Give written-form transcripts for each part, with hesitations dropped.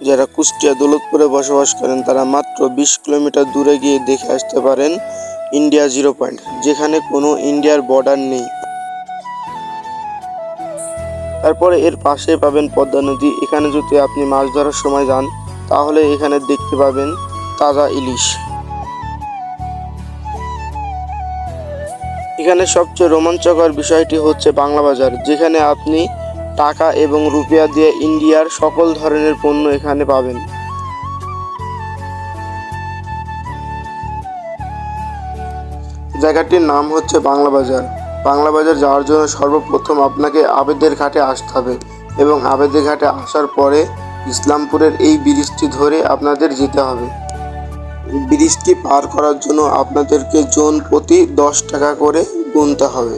যারা কুষ্টিয়া দৌলতপুরে বসবাস করেন তারা মাত্র 20 কিলোমিটার দূরে গিয়ে দেখে আসতে পারেন ইন্ডিয়া জিরো পয়েন্ট, যেখানে কোনো ইন্ডিয়ার বর্ডার নেই। তারপরে এর পাশে পাবেন পদ্মা নদী। এখানে যদি আপনি মাছ ধরার সময় যান তাহলে এখানে দেখতে পাবেন তাজা ইলিশ। এখানে সবচেয়ে রোমাঞ্চকর বিষয়টি হচ্ছে বাংলা বাজার, যেখানে আপনি টাকা এবং রুপিয়া দিয়ে ইন্ডিয়ার সকল ধরনের পণ্য এখানে পাবেন। জায়গাটির নাম হচ্ছে বাংলা বাজার। বাংলা বাজার যাওয়ার জন্য সর্বপ্রথম আপনাকে আবেদের ঘাটে আসতে হবে এবং আবেদের ঘাটে আসার পরে ইসলামপুরের এই ব্রিজটি ধরে আপনাদের যেতে হবে। ব্রিজটি পার করার জন্য আপনাদেরকে জন প্রতি 10 টাকা করে গুনতে হবে।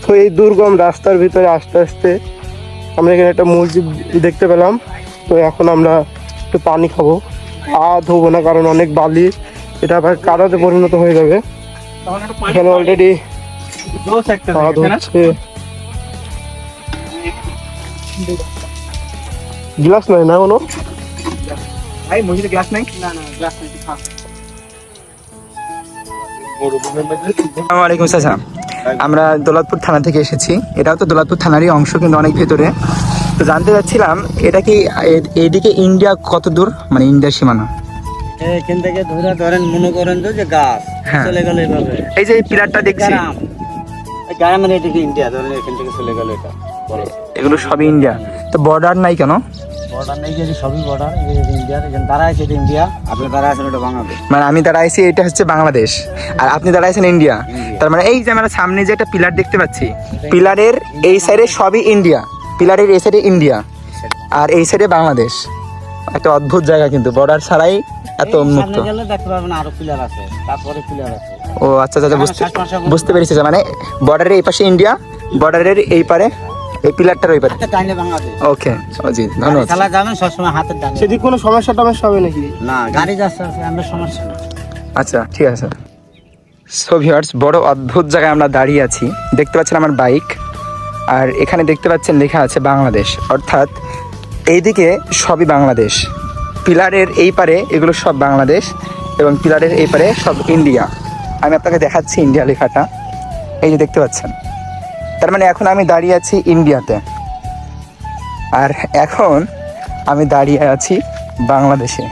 তো এই দুর্গম রাস্তার ভিতরে আস্তে আস্তে আমরা এখানে একটা মসজিদ দেখতে পেলাম। তো এখন আমরা একটু পানি খাবো, ধোবো না কারণ অনেক বালি, এটা আবার কাদাতে পরিণত হয়ে যাবে। এখানে অলরেডি হচ্ছে। গ্লাস নাই না কোনো? আসসালামু আলাইকুম চাচা, আমরা দৌলতপুর থানা থেকে এসেছি। এটাও তো দৌলতপুর থানারই অংশ, কিন্তু অনেক ভেতরে। তো জানতে চাচ্ছিলাম এটা কি এইদিকে ইন্ডিয়া কত দূর, মানে ইন্ডিয়ার সীমানা? এখান থেকে ধরেন মনে করেন যে গাছ চলে গেল এইভাবে, এই যে এই পিলারটা দেখছি, গ্রামের এদিকে ইন্ডিয়া, ধরেন এখান থেকে চলে গেল এটা। এগুলো সবই ইন্ডিয়া। তো বর্ডার নাই কেন? বর্ডার নেই, যে সবই বর্ডার। ইন্ডিয়ার এখানে দাঁড়া আছে, এটা ইন্ডিয়া। আপনি দাঁড়া আছেন ওটা বাংলাদেশ। মানে আমি দাঁড়াইছি, এটা হচ্ছে বাংলাদেশ, আর আপনি দাঁড়াইছেন ইন্ডিয়া। তার মানে এই যে আমরা সামনে যে একটা পিলার দেখতে পাচ্ছি, পিলারের এই সাইডে সবই ইন্ডিয়া, পিলারের এই সাইডে ইন্ডিয়া আর এই সাইডে বাংলাদেশ। একটা অদ্ভুত জায়গা, কিন্তু বর্ডার ছাড়াই এত উন্মুক্ত। দেখতে পারবেন আরো পিলার আছে, তারপরে পিলার আছে। ও আচ্ছা আচ্ছা, বুঝতে পেরেছি। মানে বর্ডারের এই পাশে ইন্ডিয়া, বর্ডারের এই পারে এই পিলারটার ওই পারে বাংলাদেশ। ওকে জি, ধন্যবাদ। চালা যাবেন সবসময় হাতের ডানে। সেদিক কোনো সমস্যা টমস্যা হবে নাকি? না, গাড়ি যাচ্ছে, আমরা সমস্যা না। আচ্ছা ঠিক আছে। সো ভিউয়ার্স, বড় অদ্ভুত জায়গায় আমরা দাঁড়িয়ে আছি। দেখতে পাচ্ছেন আমার বাইক, আর এখানে দেখতে পাচ্ছেন লেখা আছে বাংলাদেশ, অর্থাৎ এইদিকে সবই বাংলাদেশ। পিলারের এই পারে এগুলো সব বাংলাদেশ এবং পিলারের এই পারে সব ইন্ডিয়া। আমি আপনাকে দেখাচ্ছি ইন্ডিয়া লেখাটা, এই যে দেখতে পাচ্ছেন। তার মানে এখন আমি দাঁড়িয়ে আছি ইন্ডিয়াতে, আর এখন আমি দাঁড়িয়ে আছি বাংলাদেশে।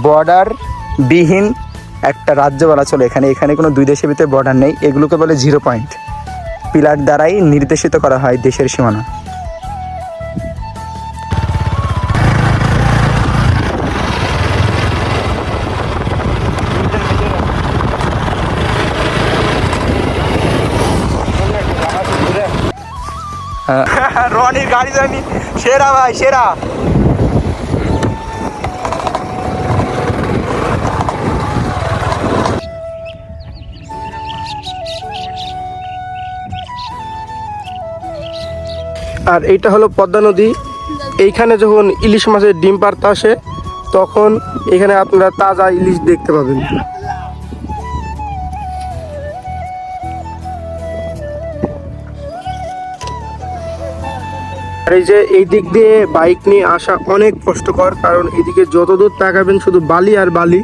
বর্ডার বিহীন একটা রাজ্য বলা চলে এখানে। এখানে কোনো দুই দেশের ভিতরে বর্ডার নেই, এগুলোকে বলে জিরো পয়েন্ট। পিলার দ্বারাই নির্দেশিত করা হয় দেশের সীমানা। রনির গাড়ি জানি সেরা ভাই, সেরা। আর এইটা হলো পদ্মা নদী। এইখানে যখন ইলিশ মাছের ডিম পাড়তে আসে তখন এখানে আপনারা তাজা ইলিশ দেখতে পাবেন। আর এই যে এই দিক দিয়ে বাইক নিয়ে আসা অনেক কষ্টকর, কারণ এদিকে যতদূর তাকাবেন শুধু বালি আর বালি।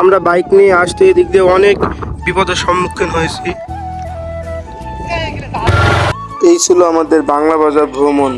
আমরা বাইক নিয়ে আসতে এদিক দিয়ে অনেক বিপদের সম্মুখীন হয়েছি। এই ছিল আমাদের বাংলা বাজার ভ্রমণ।